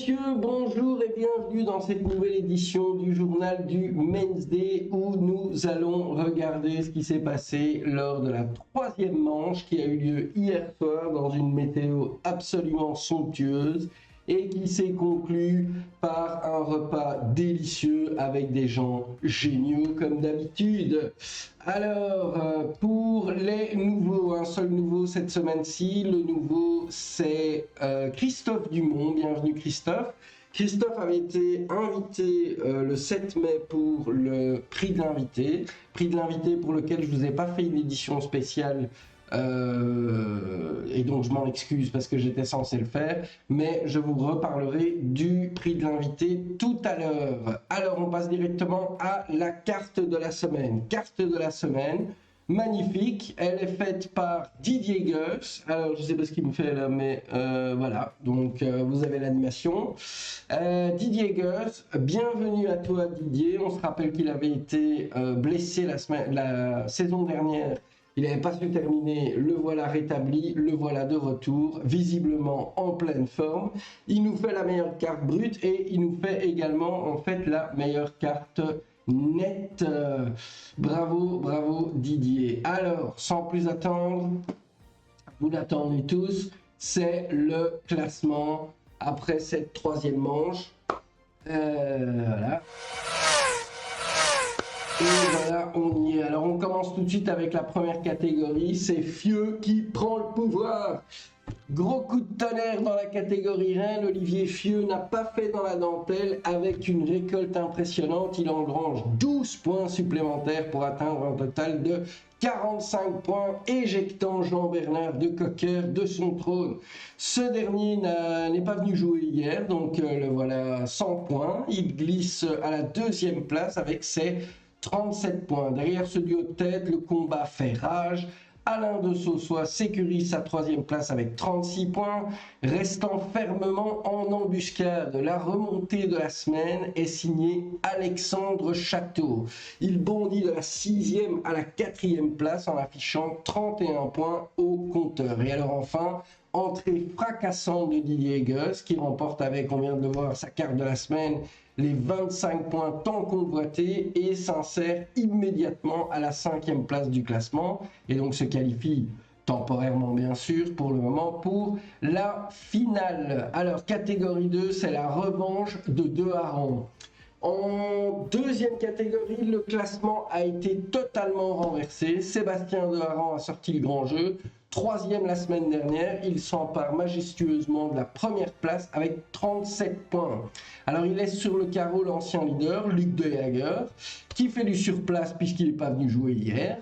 messieurs, bonjour et bienvenue dans cette nouvelle édition du journal du Men's Day où nous allons regarder ce qui s'est passé lors de la troisième manche qui a eu lieu hier soir dans une météo absolument somptueuse et qui s'est conclue par un repas délicieux avec des gens géniaux comme d'habitude. Alors, pour les nouveaux, un seul nouveau cette semaine-ci, le nouveau c'est Christophe Dumont. Bienvenue Christophe. Christophe avait été invité le 7 mai pour le prix de l'invité pour lequel je ne vous ai pas fait une édition spéciale et donc je m'en excuse parce que j'étais censé le faire, mais je vous reparlerai du prix de l'invité tout à l'heure. Alors on passe directement à la carte de la semaine. Carte de la semaine, magnifique, elle est faite par Didier Goes. Alors je sais pas ce qu'il me fait là, mais voilà, donc vous avez l'animation. Didier Goes, bienvenue à toi Didier. On se rappelle qu'il avait été blessé la saison dernière. Il n'avait pas su terminer, le voilà rétabli, le voilà de retour, visiblement en pleine forme. Il nous fait la meilleure carte brute et il nous fait également en fait la meilleure carte nette. Bravo, bravo Didier. Alors, sans plus attendre, vous l'attendez tous, c'est le classement après cette troisième manche. Voilà. Et voilà, on y est. Alors on commence tout de suite avec la première catégorie, c'est Fieux qui prend le pouvoir. Gros coup de tonnerre dans la catégorie Rennes, Olivier Fieux n'a pas fait dans la dentelle avec une récolte impressionnante. Il engrange 12 points supplémentaires pour atteindre un total de 45 points, éjectant Jean-Bernard de Cocker de son trône. Ce dernier n'est pas venu jouer hier, donc le voilà 100 points. Il glisse à la deuxième place avec ses 37 points. Derrière ce duo de tête, le combat fait rage. Alain de Saussois sécurise sa troisième place avec 36 points, restant fermement en embuscade. La remontée de la semaine est signée Alexandre Château. Il bondit de la 6e à la 4e place en affichant 31 points au compteur. Et alors enfin, entrée fracassante de Didier Goes qui remporte avec, on vient de le voir, sa carte de la semaine, les 25 points tant convoités et s'insère immédiatement à la 5e place du classement et donc se qualifie temporairement bien sûr pour le moment pour la finale. Alors catégorie 2, c'est la revanche de Deharan. En deuxième catégorie, le classement a été totalement renversé. Sébastien Deharan a sorti le grand jeu. Troisième la semaine dernière, il s'empare majestueusement de la première place avec 37 points. Alors il laisse sur le carreau l'ancien leader, Luc De Jager, qui fait du surplace puisqu'il n'est pas venu jouer hier.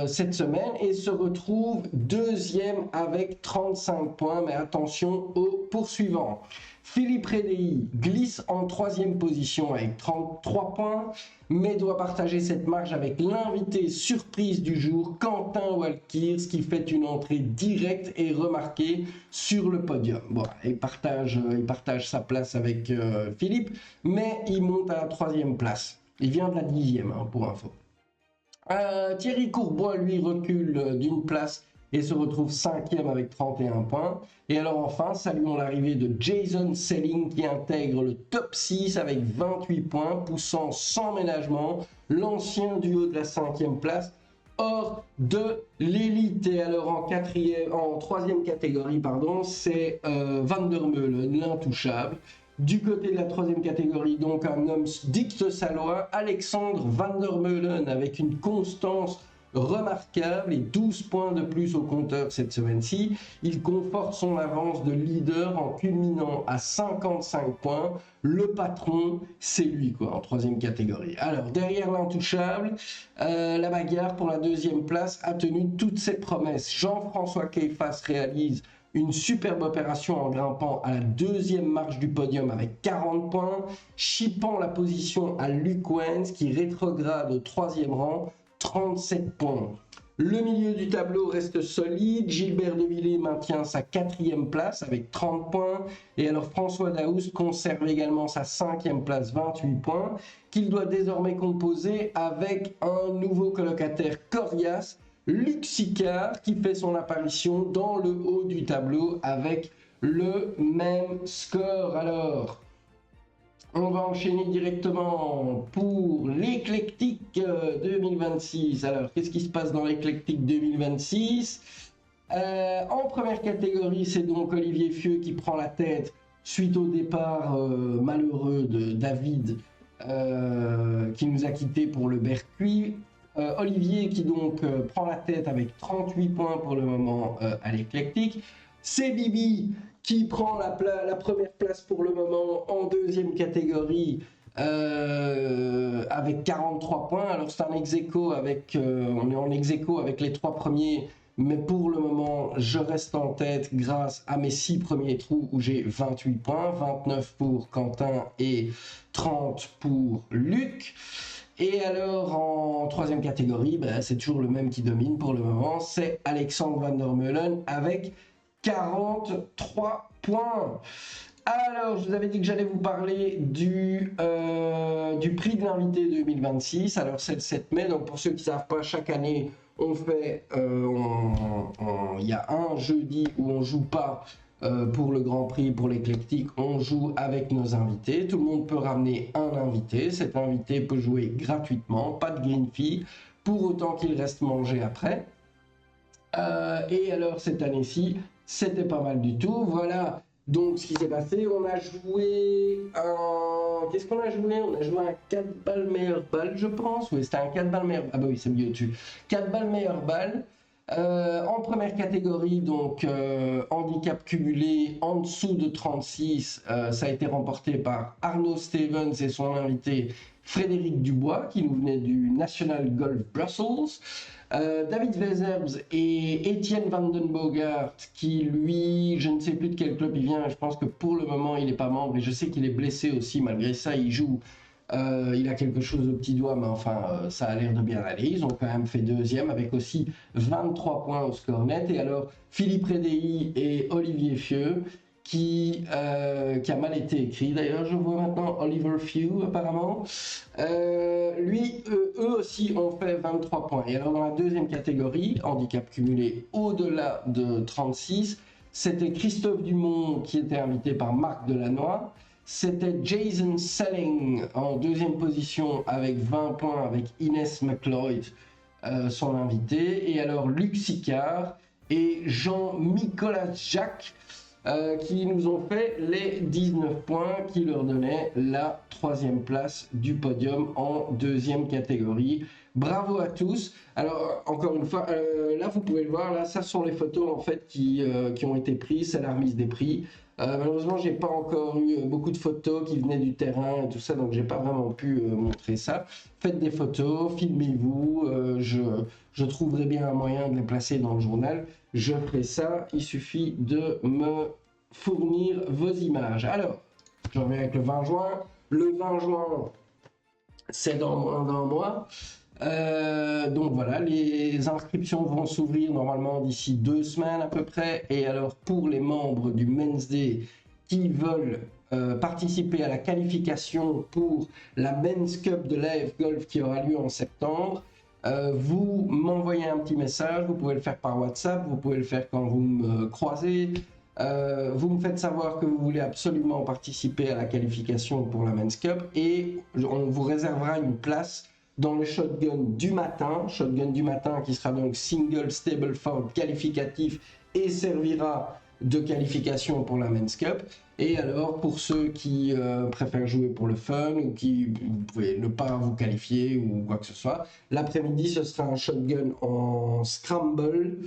Cette semaine et se retrouve deuxième avec 35 points, mais attention au poursuivant. Philippe Rédéi glisse en troisième position avec 33 points, mais doit partager cette marge avec l'invité surprise du jour, Quentin Walkirs, qui fait une entrée directe et remarquée sur le podium. Bon, il partage sa place avec Philippe, mais il monte à la troisième place. Il vient de la 10e, pour info. Thierry Courbois, lui, recule d'une place et se retrouve 5e avec 31 points. Et alors enfin, saluons l'arrivée de Jason Selling qui intègre le top 6 avec 28 points, poussant sans ménagement l'ancien duo de la 5e place hors de l'élite. Et alors en troisième catégorie, c'est Van der Meulen, l'intouchable. Du côté de la troisième catégorie, donc un homme dicte-salois, Alexandre Van der Meulen, avec une constance remarquable et 12 points de plus au compteur cette semaine-ci. Il conforte son avance de leader en culminant à 55 points. Le patron, c'est lui, en troisième catégorie. Alors, derrière l'intouchable, la bagarre pour la deuxième place a tenu toutes ses promesses. Jean-François Keifas réalise une superbe opération en grimpant à la deuxième marche du podium avec 40 points, chippant la position à Luc Wens qui rétrograde au troisième rang, 37 points. Le milieu du tableau reste solide, Gilbert Devillers maintient sa 4e place avec 30 points, et alors François Daoust conserve également sa 5e place, 28 points, qu'il doit désormais composer avec un nouveau colocataire coriace, Luc Sicard, qui fait son apparition dans le haut du tableau avec le même score. Alors, on va enchaîner directement pour l'éclectique 2026. Alors, qu'est-ce qui se passe dans l'éclectique 2026 ? En première catégorie, c'est donc Olivier Fieux qui prend la tête suite au départ malheureux de David qui nous a quittés pour le Bercuit. Olivier qui donc prend la tête avec 38 points pour le moment à l'éclectique. C'est Bibi qui prend la première place pour le moment en deuxième catégorie avec 43 points. Alors c'est un ex-aequo avec, on est en ex-aequo avec les trois premiers, mais pour le moment je reste en tête grâce à mes 6 premiers trous où j'ai 28 points, 29 pour Quentin et 30 pour Luc. Et alors en troisième catégorie, c'est toujours le même qui domine pour le moment, c'est Alexandre Van der Meulen avec 43 points. Alors, je vous avais dit que j'allais vous parler du prix de l'invité 2026. Alors, c'est le 7 mai. Donc, pour ceux qui ne savent pas, chaque année, on fait, il y a un jeudi où on ne joue pas pour le Grand Prix, pour l'éclectique. On joue avec nos invités. Tout le monde peut ramener un invité. Cet invité peut jouer gratuitement, pas de green fee, pour autant qu'il reste manger après. Et alors, cette année-ci, c'était pas mal du tout. Voilà donc ce qui s'est passé. On a joué un... Qu'est-ce qu'on a joué? On a joué un 4 balles meilleur balle, je pense. Oui, c'était un 4 balles meilleur... Ah bah oui, c'est mieux dessus. 4 balles meilleur balle. En première catégorie, donc handicap cumulé en dessous de 36, ça a été remporté par Arnaud Stevens et son invité Frédéric Dubois, qui nous venait du National Golf Brussels. David Wezerbs et Étienne Vandenbogart, qui lui, je ne sais plus de quel club il vient, je pense que pour le moment il n'est pas membre et je sais qu'il est blessé aussi, malgré ça il joue, il a quelque chose au petit doigt, mais enfin ça a l'air de bien aller. Ils ont quand même fait deuxième avec aussi 23 points au score net. Et alors Philippe Rédéi et Olivier Fieux, qui a mal été écrit d'ailleurs, je vois maintenant, Oliver Few apparemment. Eux aussi ont fait 23 points. Et alors dans la deuxième catégorie, handicap cumulé au-delà de 36, c'était Christophe Dumont qui était invité par Marc Delannoy. C'était Jason Selling en deuxième position avec 20 points avec Inès McLeod, son invité. Et alors Luc Sicard et Jean-Nicolas Jacques qui nous ont fait les 19 points qui leur donnaient la troisième place du podium en deuxième catégorie. Bravo à tous. Alors encore une fois, là vous pouvez le voir, là ça sont les photos en fait qui ont été prises, c'est la remise des prix. Malheureusement, j'ai pas encore eu beaucoup de photos qui venaient du terrain et tout ça, donc j'ai pas vraiment pu montrer ça. Faites des photos, filmez-vous, je trouverai bien un moyen de les placer dans le journal. Je ferai ça, il suffit de me fournir vos images. Alors, je reviens avec le 20 juin. Le 20 juin, c'est dans moins d'un mois. Donc voilà, les inscriptions vont s'ouvrir normalement d'ici 2 semaines à peu près. Et alors pour les membres du Men's Day qui veulent participer à la qualification pour la Men's Cup de l'AF Golf qui aura lieu en septembre, vous m'envoyez un petit message. Vous pouvez le faire par WhatsApp, vous pouvez le faire quand vous me croisez. Vous me faites savoir que vous voulez absolument participer à la qualification pour la Men's Cup et on vous réservera une place dans le shotgun du matin qui sera donc single stable ford qualificatif et servira de qualification pour la Men's Cup. Et alors pour ceux qui préfèrent jouer pour le fun ou qui vous pouvez ne pas vous qualifier ou quoi que ce soit, l'après-midi ce sera un shotgun en scramble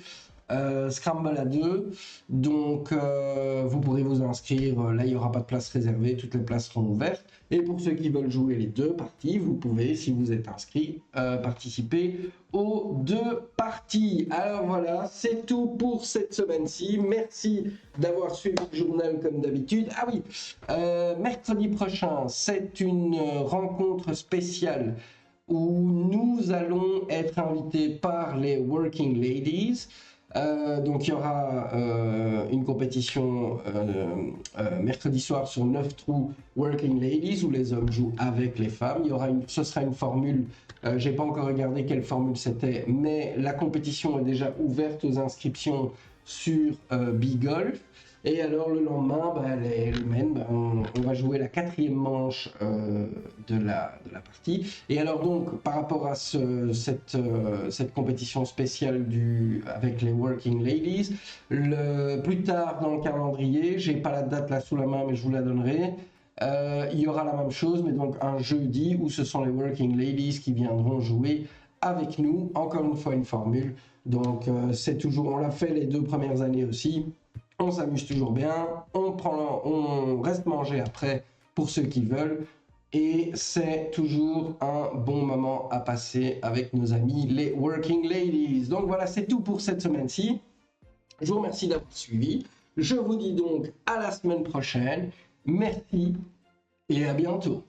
à 2, donc vous pourrez vous inscrire, là il n'y aura pas de place réservée, toutes les places seront ouvertes, et pour ceux qui veulent jouer les 2 parties, vous pouvez, si vous êtes inscrit, participer aux 2 parties. Alors voilà, c'est tout pour cette semaine-ci, merci d'avoir suivi le journal comme d'habitude. Ah oui, mercredi prochain, c'est une rencontre spéciale où nous allons être invités par les Working Ladies. Donc il y aura une compétition mercredi soir sur 9 trous Working Ladies où les hommes jouent avec les femmes. Ce sera une formule, j'ai pas encore regardé quelle formule c'était, mais la compétition est déjà ouverte aux inscriptions sur BeGolf. Et alors le lendemain, les men, on va jouer la 4e manche de la partie. Et alors donc, par rapport à cette compétition spéciale avec les Working Ladies, plus tard dans le calendrier, j'ai pas la date là sous la main, mais je vous la donnerai. Il y aura la même chose, mais donc un jeudi où ce sont les Working Ladies qui viendront jouer avec nous. Encore une fois, une formule. Donc c'est toujours, on l'a fait les 2 premières années aussi. On s'amuse toujours bien, on reste manger après pour ceux qui veulent. Et c'est toujours un bon moment à passer avec nos amis, les Working Ladies. Donc voilà, c'est tout pour cette semaine-ci. Je vous remercie d'avoir suivi. Je vous dis donc à la semaine prochaine. Merci et à bientôt.